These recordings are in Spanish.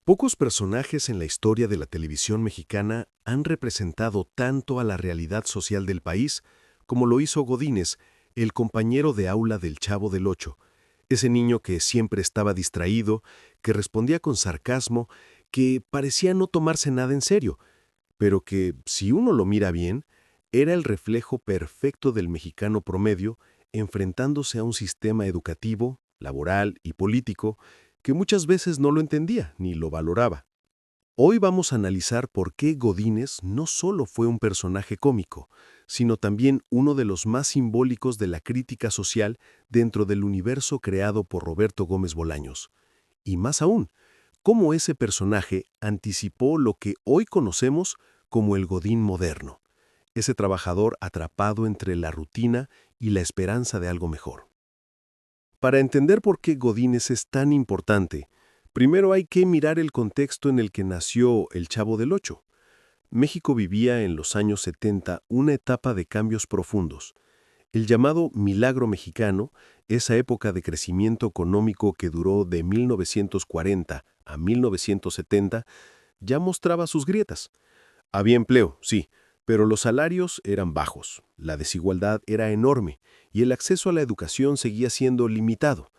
Pocos personajes en la historia de la televisión mexicana han representado tanto a la realidad social del país como lo hizo Godínez, el compañero de aula del Chavo del Ocho, ese niño que siempre estaba distraído, que respondía con sarcasmo, que parecía no tomarse nada en serio, pero que, si uno lo mira bien, era el reflejo perfecto del mexicano promedio enfrentándose a un sistema educativo, laboral y político que muchas veces no lo entendía ni lo valoraba. Hoy vamos a analizar por qué Godínez no solo fue un personaje cómico, sino también uno de los más simbólicos de la crítica social dentro del universo creado por Roberto Gómez Bolaños. Y más aún, cómo ese personaje anticipó lo que hoy conocemos como el Godín moderno, ese trabajador atrapado entre la rutina y la esperanza de algo mejor. Para entender por qué Godínez es tan importante, primero hay que mirar el contexto en el que nació el Chavo del Ocho. México vivía en los años 70 una etapa de cambios profundos. El llamado Milagro Mexicano, esa época de crecimiento económico que duró de 1940 a 1970, ya mostraba sus grietas. Había empleo, sí, pero los salarios eran bajos, la desigualdad era enorme y el acceso a la educación seguía siendo limitado.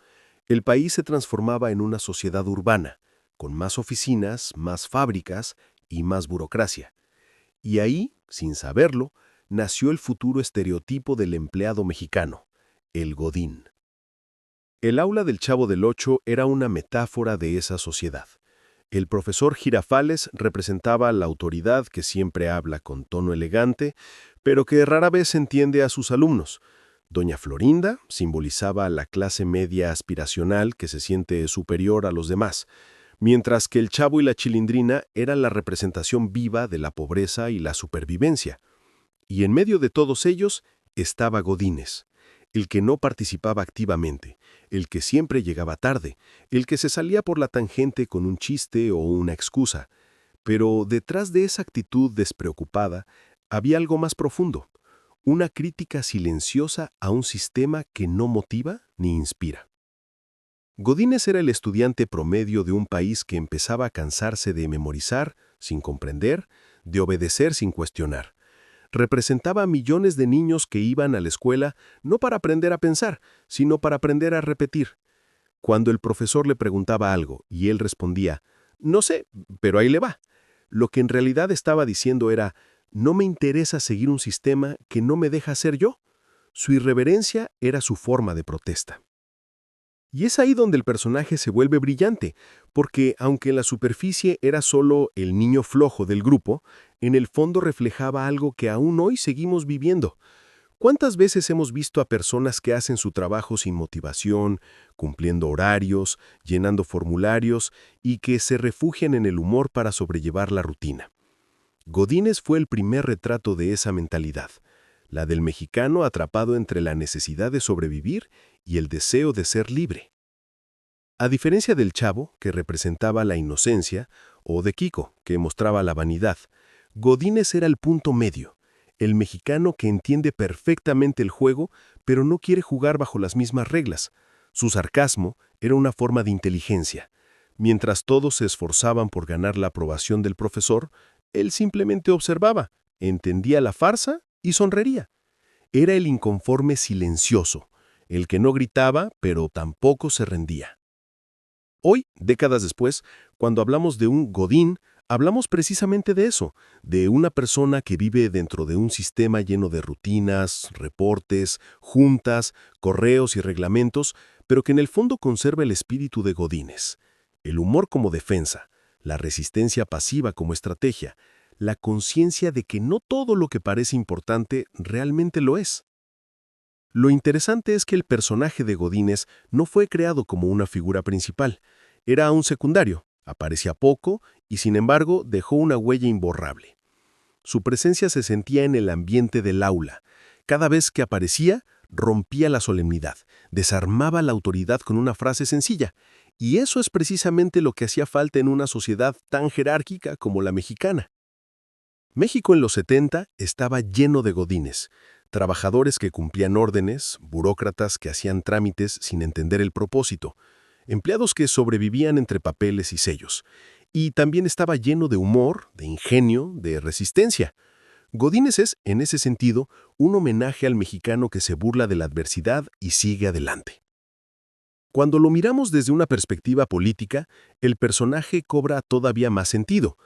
El país se transformaba en una sociedad urbana, con más oficinas, más fábricas y más burocracia. Y ahí, sin saberlo, nació el futuro estereotipo del empleado mexicano, el Godín. El aula del Chavo del Ocho era una metáfora de esa sociedad. El profesor Girafales representaba la autoridad que siempre habla con tono elegante, pero que rara vez entiende a sus alumnos. Doña Florinda simbolizaba la clase media aspiracional que se siente superior a los demás, mientras que el Chavo y la Chilindrina eran la representación viva de la pobreza y la supervivencia. Y en medio de todos ellos estaba Godínez, el que no participaba activamente, el que siempre llegaba tarde, el que se salía por la tangente con un chiste o una excusa. Pero detrás de esa actitud despreocupada había algo más profundo, una crítica silenciosa a un sistema que no motiva ni inspira. Godínez era el estudiante promedio de un país que empezaba a cansarse de memorizar sin comprender, de obedecer sin cuestionar. Representaba a millones de niños que iban a la escuela no para aprender a pensar, sino para aprender a repetir. Cuando el profesor le preguntaba algo y él respondía, no sé, pero ahí le va, lo que en realidad estaba diciendo era, no me interesa seguir un sistema que no me deja ser yo. Su irreverencia era su forma de protesta. Y es ahí donde el personaje se vuelve brillante, porque aunque en la superficie era solo el niño flojo del grupo, en el fondo reflejaba algo que aún hoy seguimos viviendo. ¿Cuántas veces hemos visto a personas que hacen su trabajo sin motivación, cumpliendo horarios, llenando formularios y que se refugian en el humor para sobrellevar la rutina? Godínez fue el primer retrato de esa mentalidad, la del mexicano atrapado entre la necesidad de sobrevivir y el deseo de ser libre. A diferencia del Chavo, que representaba la inocencia, o de Kiko, que mostraba la vanidad, Godínez era el punto medio, el mexicano que entiende perfectamente el juego, pero no quiere jugar bajo las mismas reglas. Su sarcasmo era una forma de inteligencia. Mientras todos se esforzaban por ganar la aprobación del profesor, él simplemente observaba, entendía la farsa y sonreiría. Era el inconforme silencioso, el que no gritaba, pero tampoco se rendía. Hoy, décadas después, cuando hablamos de un Godín, hablamos precisamente de eso, de una persona que vive dentro de un sistema lleno de rutinas, reportes, juntas, correos y reglamentos, pero que en el fondo conserva el espíritu de Godínez, el humor como defensa, la resistencia pasiva como estrategia, la conciencia de que no todo lo que parece importante realmente lo es. Lo interesante es que el personaje de Godínez no fue creado como una figura principal. Era un secundario, aparecía poco y sin embargo dejó una huella imborrable. Su presencia se sentía en el ambiente del aula. Cada vez que aparecía, rompía la solemnidad, desarmaba la autoridad con una frase sencilla. Y eso es precisamente lo que hacía falta en una sociedad tan jerárquica como la mexicana. México en los 70 estaba lleno de godines, trabajadores que cumplían órdenes, burócratas que hacían trámites sin entender el propósito, empleados que sobrevivían entre papeles y sellos. Y también estaba lleno de humor, de ingenio, de resistencia. Godínez es, en ese sentido, un homenaje al mexicano que se burla de la adversidad y sigue adelante. Cuando lo miramos desde una perspectiva política, el personaje cobra todavía más sentido.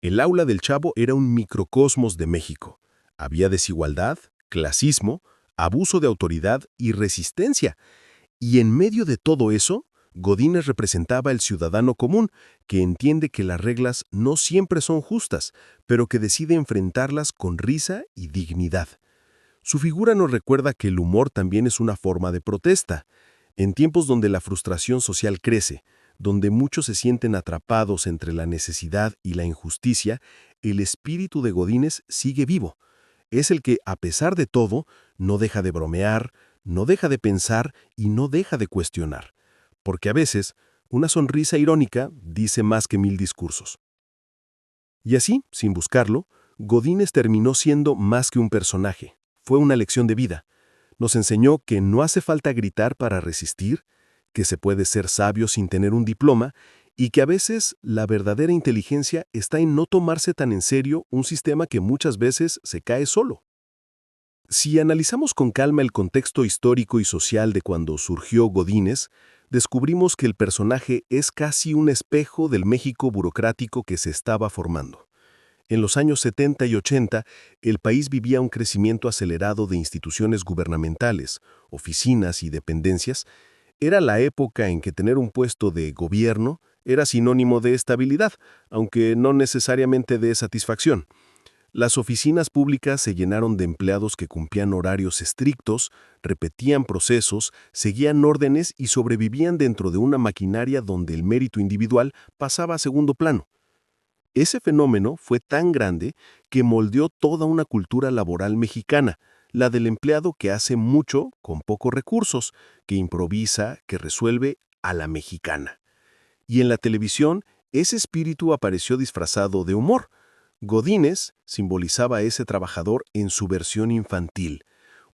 El aula del Chavo era un microcosmos de México. Había desigualdad, clasismo, abuso de autoridad y resistencia. Y en medio de todo eso, Godínez representaba el ciudadano común, que entiende que las reglas no siempre son justas, pero que decide enfrentarlas con risa y dignidad. Su figura nos recuerda que el humor también es una forma de protesta. En tiempos donde la frustración social crece, donde muchos se sienten atrapados entre la necesidad y la injusticia, el espíritu de Godínez sigue vivo. Es el que, a pesar de todo, no deja de bromear, no deja de pensar y no deja de cuestionar. Porque a veces, una sonrisa irónica dice más que 1000 discursos. Y así, sin buscarlo, Godínez terminó siendo más que un personaje. Fue una lección de vida. Nos enseñó que no hace falta gritar para resistir, que se puede ser sabio sin tener un diploma y que a veces la verdadera inteligencia está en no tomarse tan en serio un sistema que muchas veces se cae solo. Si analizamos con calma el contexto histórico y social de cuando surgió Godínez, descubrimos que el personaje es casi un espejo del México burocrático que se estaba formando. En los años 70 y 80, el país vivía un crecimiento acelerado de instituciones gubernamentales, oficinas y dependencias. Era la época en que tener un puesto de gobierno era sinónimo de estabilidad, aunque no necesariamente de satisfacción. Las oficinas públicas se llenaron de empleados que cumplían horarios estrictos, repetían procesos, seguían órdenes y sobrevivían dentro de una maquinaria donde el mérito individual pasaba a segundo plano. Ese fenómeno fue tan grande que moldeó toda una cultura laboral mexicana, la del empleado que hace mucho con pocos recursos, que improvisa, que resuelve a la mexicana. Y en la televisión, ese espíritu apareció disfrazado de humor. Godínez simbolizaba a ese trabajador en su versión infantil,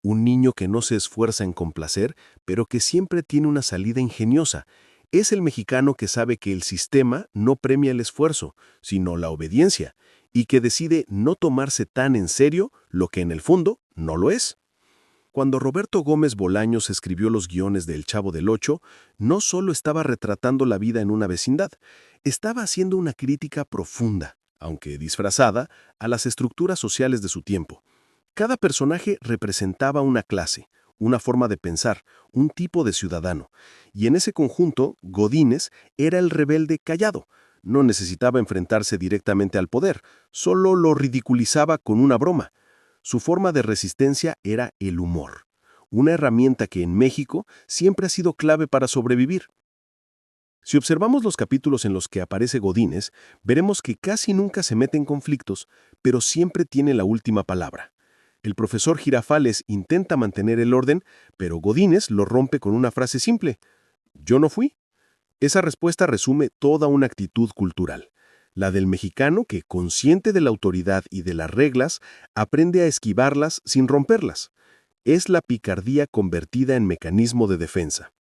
un niño que no se esfuerza en complacer, pero que siempre tiene una salida ingeniosa. Es el mexicano que sabe que el sistema no premia el esfuerzo, sino la obediencia, y que decide no tomarse tan en serio lo que en el fondo no lo es. Cuando Roberto Gómez Bolaños escribió los guiones de El Chavo del Ocho, no solo estaba retratando la vida en una vecindad, estaba haciendo una crítica profunda, aunque disfrazada, a las estructuras sociales de su tiempo. Cada personaje representaba una clase, una forma de pensar, un tipo de ciudadano, y en ese conjunto, Godínez era el rebelde callado. No necesitaba enfrentarse directamente al poder, solo lo ridiculizaba con una broma. Su forma de resistencia era el humor, una herramienta que en México siempre ha sido clave para sobrevivir. Si observamos los capítulos en los que aparece Godínez, veremos que casi nunca se mete en conflictos, pero siempre tiene la última palabra. El profesor Girafales intenta mantener el orden, pero Godínez lo rompe con una frase simple: «Yo no fui». Esa respuesta resume toda una actitud cultural, la del mexicano que, consciente de la autoridad y de las reglas, aprende a esquivarlas sin romperlas. Es la picardía convertida en mecanismo de defensa.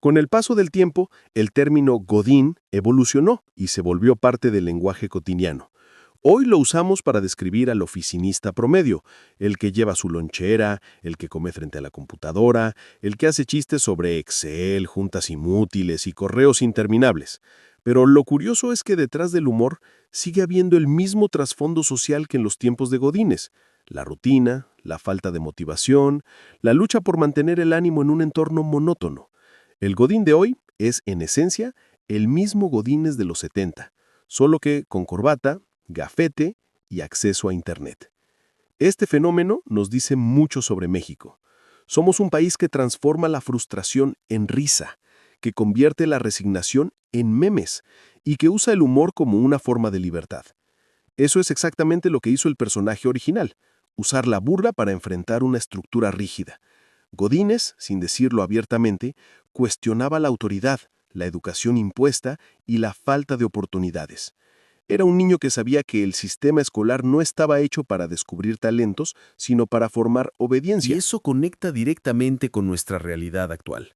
Con el paso del tiempo, el término Godín evolucionó y se volvió parte del lenguaje cotidiano. Hoy lo usamos para describir al oficinista promedio, el que lleva su lonchera, el que come frente a la computadora, el que hace chistes sobre Excel, juntas inútiles y correos interminables. Pero lo curioso es que detrás del humor sigue habiendo el mismo trasfondo social que en los tiempos de Godínez: la rutina, la falta de motivación, la lucha por mantener el ánimo en un entorno monótono. El Godín de hoy es, en esencia, el mismo Godínez de los 70, solo que con corbata, gafete y acceso a Internet. Este fenómeno nos dice mucho sobre México. Somos un país que transforma la frustración en risa, que convierte la resignación en memes y que usa el humor como una forma de libertad. Eso es exactamente lo que hizo el personaje original: usar la burla para enfrentar una estructura rígida. Godínez, sin decirlo abiertamente, cuestionaba la autoridad, la educación impuesta y la falta de oportunidades. Era un niño que sabía que el sistema escolar no estaba hecho para descubrir talentos, sino para formar obediencia. Y eso conecta directamente con nuestra realidad actual.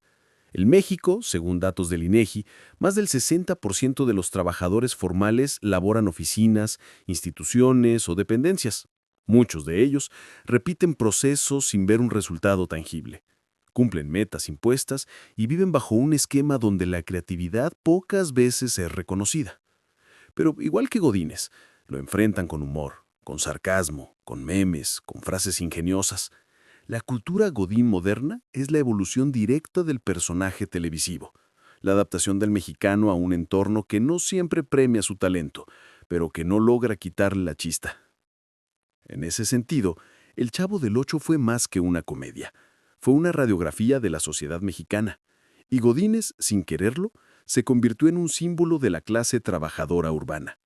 En México, según datos del INEGI, más del 60% de los trabajadores formales laboran oficinas, instituciones o dependencias. Muchos de ellos repiten procesos sin ver un resultado tangible. Cumplen metas impuestas y viven bajo un esquema donde la creatividad pocas veces es reconocida. Pero igual que Godínez, lo enfrentan con humor, con sarcasmo, con memes, con frases ingeniosas. La cultura Godín moderna es la evolución directa del personaje televisivo, la adaptación del mexicano a un entorno que no siempre premia su talento, pero que no logra quitarle la chista. En ese sentido, El Chavo del Ocho fue más que una comedia. Fue una radiografía de la sociedad mexicana. Y Godínez, sin quererlo, se convirtió en un símbolo de la clase trabajadora urbana.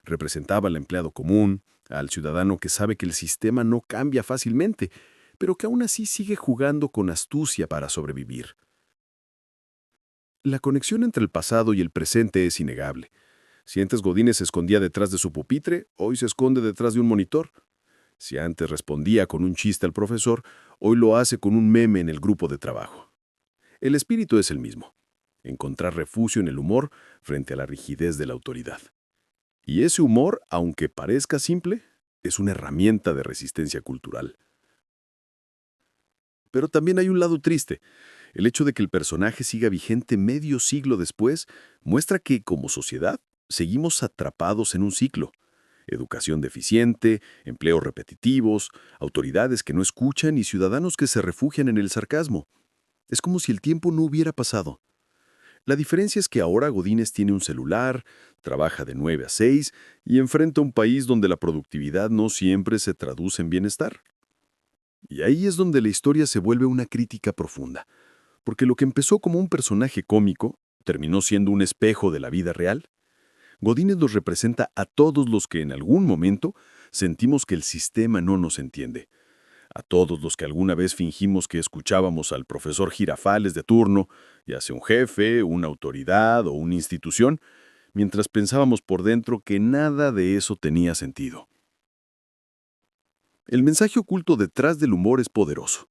Representaba al empleado común, al ciudadano que sabe que el sistema no cambia fácilmente, pero que aún así sigue jugando con astucia para sobrevivir. La conexión entre el pasado y el presente es innegable. Si antes Godínez se escondía detrás de su pupitre, hoy se esconde detrás de un monitor. Si antes respondía con un chiste al profesor, hoy lo hace con un meme en el grupo de trabajo. El espíritu es el mismo: encontrar refugio en el humor frente a la rigidez de la autoridad. Y ese humor, aunque parezca simple, es una herramienta de resistencia cultural. Pero también hay un lado triste. El hecho de que el personaje siga vigente medio siglo después muestra que, como sociedad, seguimos atrapados en un ciclo. Educación deficiente, empleos repetitivos, autoridades que no escuchan y ciudadanos que se refugian en el sarcasmo. Es como si el tiempo no hubiera pasado. La diferencia es que ahora Godínez tiene un celular, trabaja de 9 a 6 y enfrenta un país donde la productividad no siempre se traduce en bienestar. Y ahí es donde la historia se vuelve una crítica profunda, porque lo que empezó como un personaje cómico terminó siendo un espejo de la vida real. Godínez nos representa a todos los que en algún momento sentimos que el sistema no nos entiende, a todos los que alguna vez fingimos que escuchábamos al profesor Girafales de turno, ya sea un jefe, una autoridad o una institución, mientras pensábamos por dentro que nada de eso tenía sentido. El mensaje oculto detrás del humor es poderoso.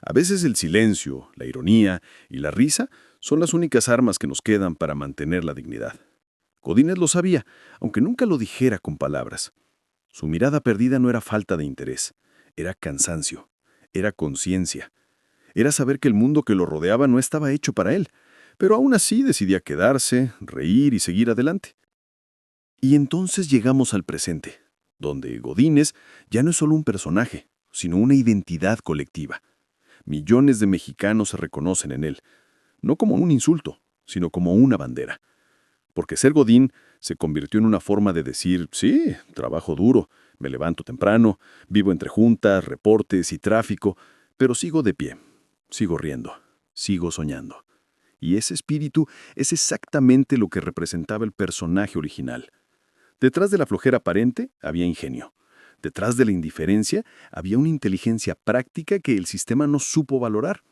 A veces el silencio, la ironía y la risa son las únicas armas que nos quedan para mantener la dignidad. Godínez lo sabía, aunque nunca lo dijera con palabras. Su mirada perdida no era falta de interés, era cansancio, era conciencia, era saber que el mundo que lo rodeaba no estaba hecho para él, pero aún así decidía quedarse, reír y seguir adelante. Y entonces llegamos al presente, donde Godínez ya no es solo un personaje, sino una identidad colectiva. Millones de mexicanos se reconocen en él, no como un insulto, sino como una bandera. Porque ser Godín se convirtió en una forma de decir: sí, trabajo duro, me levanto temprano, vivo entre juntas, reportes y tráfico, pero sigo de pie, sigo riendo, sigo soñando. Y ese espíritu es exactamente lo que representaba el personaje original. Detrás de la flojera aparente había ingenio. Detrás de la indiferencia había una inteligencia práctica que el sistema no supo valorar.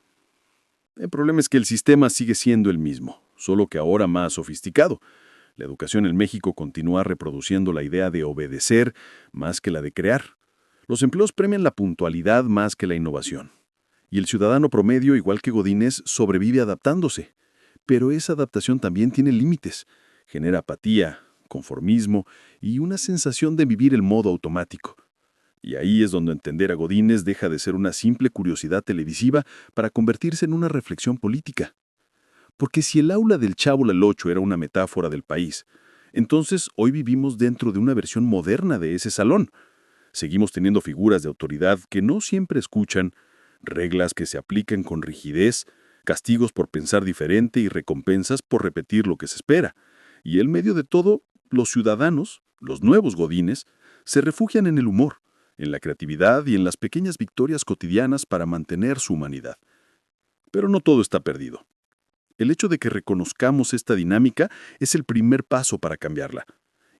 El problema es que el sistema sigue siendo el mismo, solo que ahora más sofisticado. La educación en México continúa reproduciendo la idea de obedecer más que la de crear. Los empleos premian la puntualidad más que la innovación. Y el ciudadano promedio, igual que Godínez, sobrevive adaptándose. Pero esa adaptación también tiene límites. Genera apatía, conformismo y una sensación de vivir el modo automático. Y ahí es donde entender a Godínez deja de ser una simple curiosidad televisiva para convertirse en una reflexión política. Porque si el aula del Chavo del Ocho era una metáfora del país, entonces hoy vivimos dentro de una versión moderna de ese salón. Seguimos teniendo figuras de autoridad que no siempre escuchan, reglas que se aplican con rigidez, castigos por pensar diferente y recompensas por repetir lo que se espera. Y en medio de todo, los ciudadanos, los nuevos godines, se refugian en el humor, en la creatividad y en las pequeñas victorias cotidianas para mantener su humanidad. Pero no todo está perdido. El hecho de que reconozcamos esta dinámica es el primer paso para cambiarla.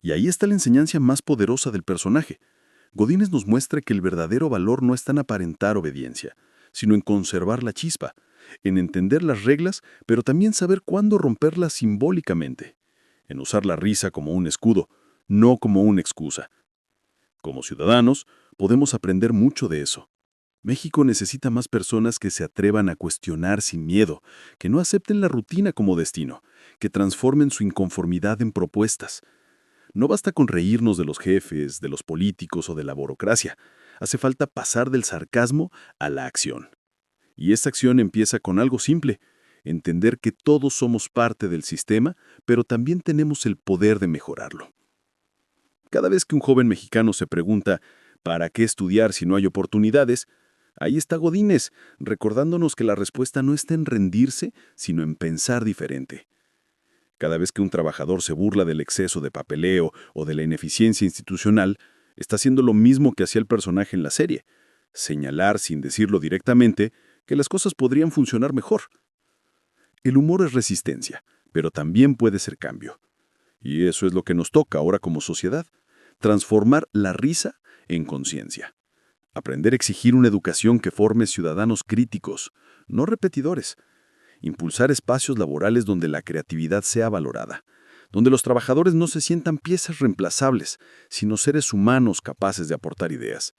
Y ahí está la enseñanza más poderosa del personaje. Godínez nos muestra que el verdadero valor no está en aparentar obediencia, sino en conservar la chispa, en entender las reglas, pero también saber cuándo romperlas simbólicamente, en usar la risa como un escudo, no como una excusa. Como ciudadanos, podemos aprender mucho de eso. México necesita más personas que se atrevan a cuestionar sin miedo, que no acepten la rutina como destino, que transformen su inconformidad en propuestas. No basta con reírnos de los jefes, de los políticos o de la burocracia. Hace falta pasar del sarcasmo a la acción. Y esta acción empieza con algo simple: entender que todos somos parte del sistema, pero también tenemos el poder de mejorarlo. Cada vez que un joven mexicano se pregunta ¿para qué estudiar si no hay oportunidades?, ahí está Godínez, recordándonos que la respuesta no está en rendirse, sino en pensar diferente. Cada vez que un trabajador se burla del exceso de papeleo o de la ineficiencia institucional, está haciendo lo mismo que hacía el personaje en la serie: señalar, sin decirlo directamente, que las cosas podrían funcionar mejor. El humor es resistencia, pero también puede ser cambio. Y eso es lo que nos toca ahora como sociedad: transformar la risa en conciencia. Aprender a exigir una educación que forme ciudadanos críticos, no repetidores. Impulsar espacios laborales donde la creatividad sea valorada, donde los trabajadores no se sientan piezas reemplazables, sino seres humanos capaces de aportar ideas.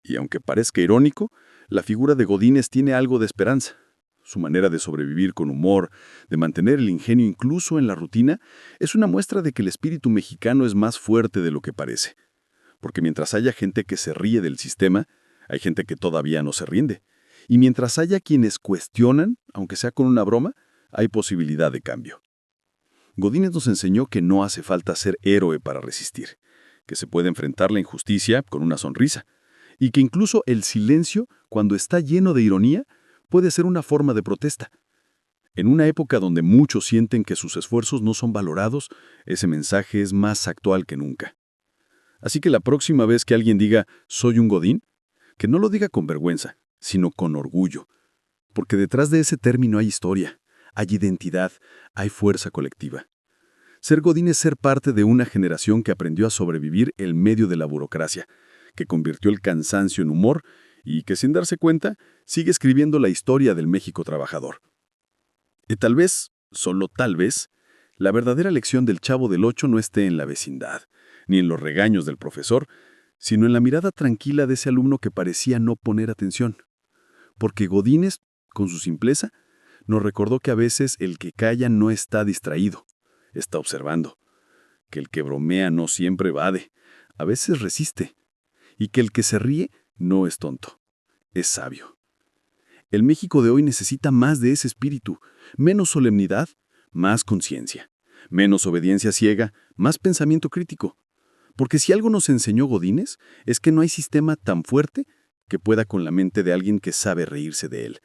Y aunque parezca irónico, la figura de Godínez tiene algo de esperanza. Su manera de sobrevivir con humor, de mantener el ingenio incluso en la rutina, es una muestra de que el espíritu mexicano es más fuerte de lo que parece. Porque mientras haya gente que se ríe del sistema, hay gente que todavía no se rinde. Y mientras haya quienes cuestionan, aunque sea con una broma, hay posibilidad de cambio. Godínez nos enseñó que no hace falta ser héroe para resistir, que se puede enfrentar la injusticia con una sonrisa, y que incluso el silencio, cuando está lleno de ironía, puede ser una forma de protesta. En una época donde muchos sienten que sus esfuerzos no son valorados, ese mensaje es más actual que nunca. Así que la próxima vez que alguien diga «soy un Godín», que no lo diga con vergüenza, sino con orgullo. Porque detrás de ese término hay historia, hay identidad, hay fuerza colectiva. Ser Godín es ser parte de una generación que aprendió a sobrevivir en medio de la burocracia, que convirtió el cansancio en humor y que, sin darse cuenta, sigue escribiendo la historia del México trabajador. Y tal vez, solo tal vez, la verdadera lección del Chavo del Ocho no esté en la vecindad, ni en los regaños del profesor, sino en la mirada tranquila de ese alumno que parecía no poner atención. Porque Godínez, con su simpleza, nos recordó que a veces el que calla no está distraído, está observando, que el que bromea no siempre evade, a veces resiste, y que el que se ríe no es tonto, es sabio. El México de hoy necesita más de ese espíritu, menos solemnidad, más conciencia, menos obediencia ciega, más pensamiento crítico. Porque si algo nos enseñó Godínez, es que no hay sistema tan fuerte que pueda con la mente de alguien que sabe reírse de él.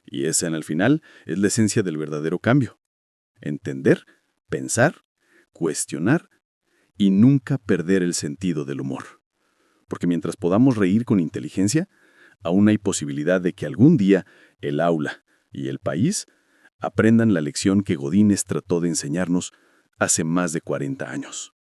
Y esa, al final, es la esencia del verdadero cambio: entender, pensar, cuestionar y nunca perder el sentido del humor. Porque mientras podamos reír con inteligencia, aún hay posibilidad de que algún día el aula y el país aprendan la lección que Godínez trató de enseñarnos hace más de 40 años.